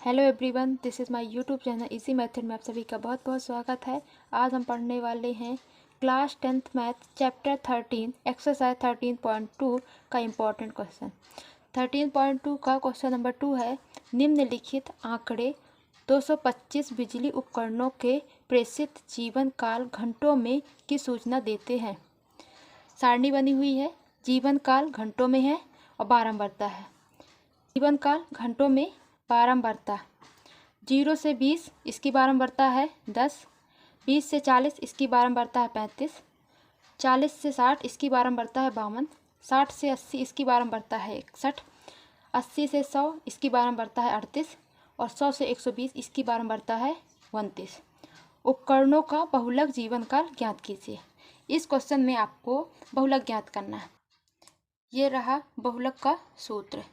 Hello everyone, this is my YouTube channel easy method में आप सभी का बहुत बहुत स्वागत है। आज हम पढ़ने वाले हैं class 10th math chapter 13 exercise 13.2 का इम्पोर्टेंट क्वेश्चन। 13.2 का क्वेश्चन नंबर 2 है, निम्नलिखित आंकड़े 225 बिजली उपकरणों के प्रेषित जीवन काल घंटों में की सूचना देते हैं। सारणी बनी हुई है, जीवन काल घंटों में है और बारंबारता है। जीवन काल घंटों में बारंबारता 0 से 20 इसकी बारंबारता है 10, 20 से 40 इसकी बारंबारता है 35, 40 से 60 इसकी बारंबारता है 52, 60 से 80 इसकी बारंबारता है 61, 80 से 100 इसकी बारंबारता है 38 और 100 से 120 इसकी बारंबारता है 29। उपकरणों का बहुलक जीवन काल ज्ञात कीजिए। इस क्वेश्चन में आपको बहुलक ज्ञात करना है। ये रहा बहुलक का सूत्र।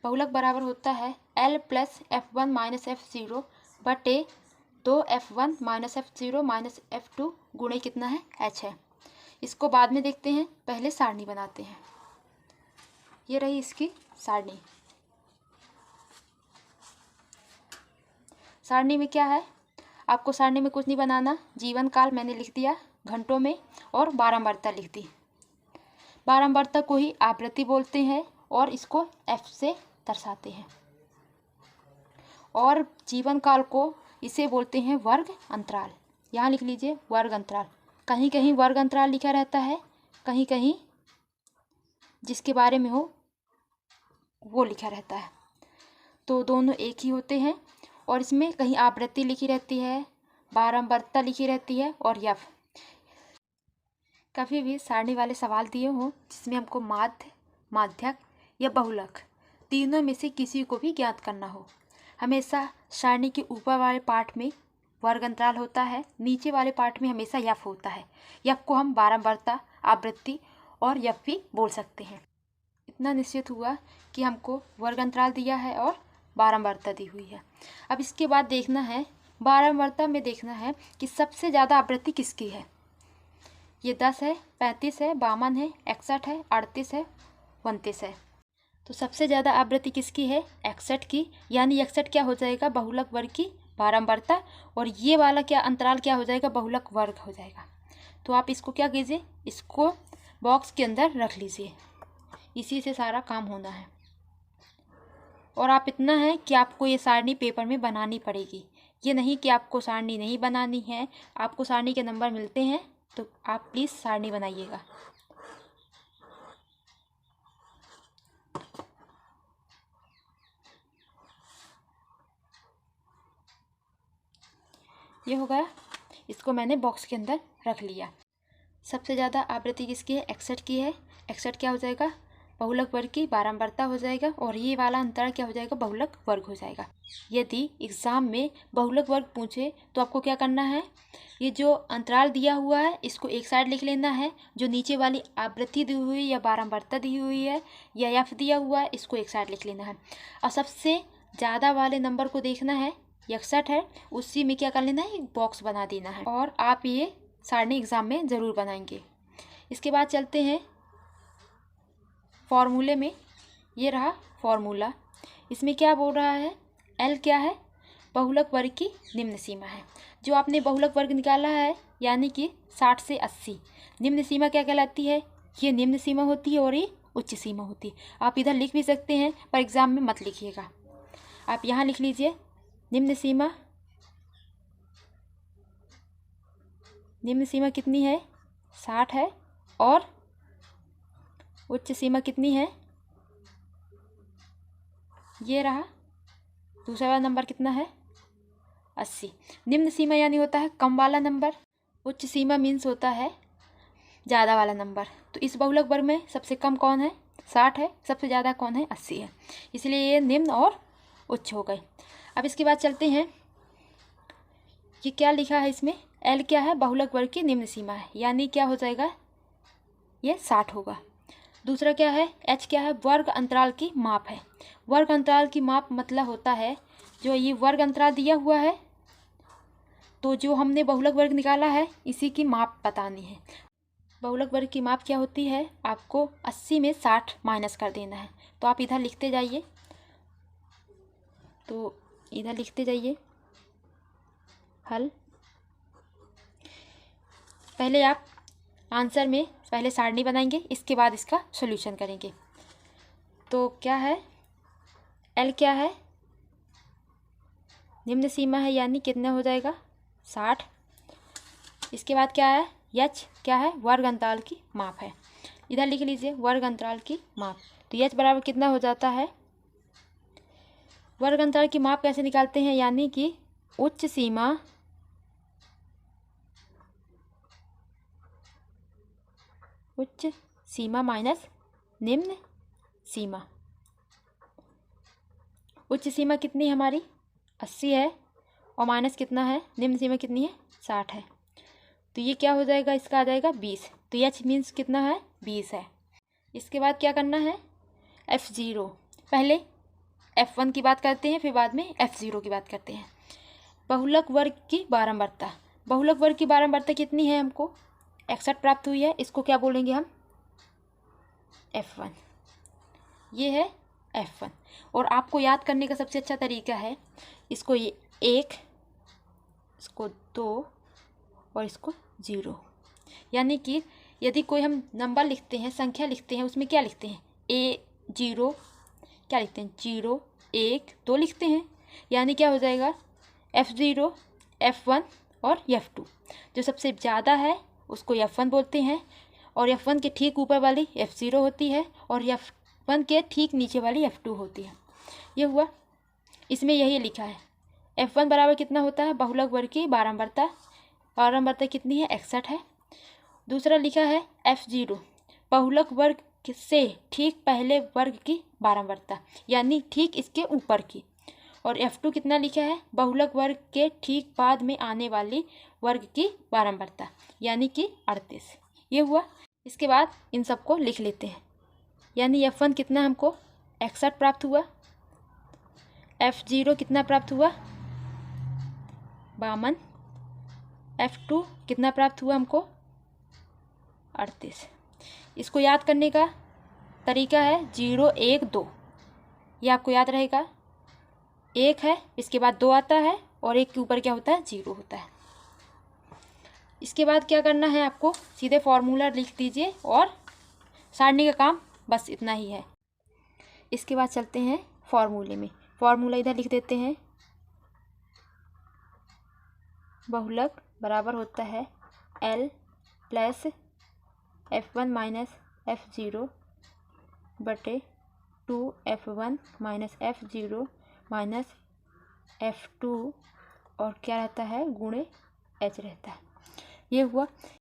बहुलक बराबर होता है L plus F1 minus F0 बटे 2F1 minus F0 minus F2 गुणे कितना है H है। इसको बाद में देखते हैं, पहले सारणी बनाते हैं। ये रही इसकी सारणी। सारणी में क्या है, आपको सारणी में कुछ नहीं बनाना। जीवन काल मैंने लिख दिया घंटों में और बारंबारता लिख दी। बारंबारता को ही आवृत्ति बोलते हैं और इसको F से दर्शाते हैं और जीवन काल को इसे बोलते हैं वर्ग अंतराल। यहाँ लिख लीजिए वर्ग अंतराल। कहीं कहीं वर्ग अंतराल लिखा रहता है, कहीं कहीं जिसके बारे में हो वो लिखा रहता है, तो दोनों एक ही होते हैं। और इसमें कहीं आवृत्ति लिखी रहती है, बारंबारता लिखी रहती है और यफ। कभी भी सारणी वाले सवाल दिए हों जिसमें हमको माध्य, माध्यक या बहुलक तीनों में से किसी को भी ज्ञात करना हो, हमेशा सारणी के ऊपर वाले पार्ट में वर्ग अंतराल होता है, नीचे वाले पार्ट में हमेशा यफ होता है। यफ को हम बारंबारता, आवृत्ति और यफ भी बोल सकते हैं। इतना निश्चित हुआ कि हमको वर्ग अंतराल दिया है और बारंबारता दी हुई है। अब इसके बाद देखना है, बारंबारता में देखना है कि सबसे ज़्यादा आवृत्ति किसकी है। ये 10 है, 35 है, 52 है, 61 है, 38 है, 29 है। तो सबसे ज़्यादा आवृत्ति किसकी है, 61 की। यानी 61 क्या हो जाएगा, बहुलक वर्ग की बारंबारता, और ये वाला क्या अंतराल क्या हो जाएगा, बहुलक वर्ग हो जाएगा। तो आप इसको क्या कीजिए, इसको बॉक्स के अंदर रख लीजिए। इसी से सारा काम होना है। और आप इतना है कि आपको ये सारणी पेपर में बनानी पड़ेगी। ये नहीं कि आपको सारणी नहीं बनानी है, आपको सारणी के नंबर मिलते हैं तो आप प्लीज़ सारणी बनाइएगा। ये हो गया, इसको मैंने बॉक्स के अंदर रख लिया। सबसे ज़्यादा आवृत्ति किसकी है, 61 की है। 61 क्या हो जाएगा, बहुलक वर्ग की बारंबारता हो जाएगा और ये वाला अंतराल क्या हो जाएगा, बहुलक वर्ग हो जाएगा। यदि एग्ज़ाम में बहुलक वर्ग पूछे तो आपको क्या करना है, ये जो अंतराल दिया हुआ है इसको एक साइड लिख लेना है, जो नीचे वाली आवृत्ति दी हुई या बारंबारता दी हुई है या यफ दिया हुआ है इसको एक साइड लिख लेना है। और सबसे ज़्यादा वाले नंबर को देखना है, 61 है, उसी में क्या कर लेना है, एक बॉक्स बना देना है। और आप ये सारणी एग्ज़ाम में ज़रूर बनाएंगे। इसके बाद चलते हैं फॉर्मूले में। ये रहा फॉर्मूला। इसमें क्या बोल रहा है, L क्या है, बहुलक वर्ग की निम्न सीमा है। जो आपने बहुलक वर्ग निकाला है यानी कि 60 से 80, निम्न सीमा क्या कहलाती है, ये निम्न सीमा होती है और ये उच्च सीमा होती है। आप इधर लिख भी सकते हैं पर एग्ज़ाम में मत लिखिएगा, आप यहाँ लिख लीजिए निम्न सीमा। निम्न सीमा कितनी है, 60 है और उच्च सीमा कितनी है, ये रहा। दूसरा वाला नंबर कितना है, 80। निम्न सीमा यानी होता है कम वाला नंबर, उच्च सीमा मीन्स होता है ज़्यादा वाला नंबर। तो इस बहुलक वर्ग में सबसे कम कौन है, 60 है, सबसे ज़्यादा कौन है, 80 है, इसलिए ये निम्न और उच्च हो गए। अब इसके बाद चलते हैं, ये क्या लिखा है इसमें, L क्या है, बहुलक वर्ग की निम्न सीमा है, यानी क्या हो जाएगा, ये 60 होगा। दूसरा क्या है, H क्या है, वर्ग अंतराल की माप है। वर्ग अंतराल की माप मतलब होता है जो ये वर्ग अंतराल दिया हुआ है तो जो हमने बहुलक वर्ग निकाला है इसी की माप बतानी है। बहुलक वर्ग की माप क्या होती है, आपको 80 में 60 माइनस कर देना है। तो आप इधर लिखते जाइए। तो इधर लिखते जाइए हल। पहले आप आंसर में पहले सारणी बनाएंगे, इसके बाद इसका सॉल्यूशन करेंगे। तो क्या है, एल क्या है, निम्न सीमा है, यानी कितना हो जाएगा 60। इसके बाद क्या है, एच क्या है, वर्ग अंतराल की माप है। इधर लिख लीजिए वर्ग अंतराल की माप। तो एच बराबर कितना हो जाता है, वर्ग अंतराल की माप कैसे निकालते हैं, यानी कि उच्च सीमा माइनस निम्न सीमा। उच्च सीमा कितनी है हमारी 80 है, और माइनस कितना है, निम्न सीमा कितनी है 60 है। तो ये क्या हो जाएगा, इसका आ जाएगा 20। तो एच मीन्स कितना है 20 है। इसके बाद क्या करना है, F0। पहले F1 की बात करते हैं, फिर बाद में F0 की बात करते हैं। बहुलक वर्ग की बारंबारता, बहुलक वर्ग की बारंबारता कितनी है, हमको 61 प्राप्त हुई है। इसको क्या बोलेंगे हम, F1। ये है F1। और आपको याद करने का सबसे अच्छा तरीका है, इसको ये 1, इसको 2 और इसको 0। यानी कि यदि कोई हम नंबर लिखते हैं, संख्या लिखते हैं, उसमें क्या लिखते हैं, A0 क्या लिखते हैं, 0 1 2 लिखते हैं। यानी क्या हो जाएगा, F0 F1 और F2। जो सबसे ज़्यादा है उसको F1 बोलते हैं, और F1 के ठीक ऊपर वाली F0 होती है, और F1 के ठीक नीचे वाली F2 होती है। ये हुआ, इसमें यही लिखा है। F1 बराबर कितना होता है, बहुलक वर्ग की बारंबारता। बारंबारता कितनी है 61 है। दूसरा लिखा है F0 बहुलक वर्ग से ठीक पहले वर्ग की बारंबारता, यानी ठीक इसके ऊपर की। और F2 कितना लिखा है, बहुलक वर्ग के ठीक बाद में आने वाली वर्ग की बारंबारता, यानी कि 38। ये हुआ। इसके बाद इन सबको लिख लेते हैं। यानी F1 कितना हमको 61 प्राप्त हुआ, F0 कितना प्राप्त हुआ 52, F2 कितना प्राप्त हुआ हमको 38। इसको याद करने का तरीका है 0 1 2। ये आपको याद रहेगा, 1 है, इसके बाद 2 आता है, और 1 के ऊपर क्या होता है 0 होता है। इसके बाद क्या करना है, आपको सीधे फॉर्मूला लिख दीजिए, और सारणी का काम बस इतना ही है। इसके बाद चलते हैं फॉर्मूले में। फॉर्मूला इधर लिख देते हैं, बहुलक बराबर होता है L plus F1 minus F0 बटे 2F1 minus F0 minus F2, और क्या रहता है गुणे H रहता है। ये हुआ।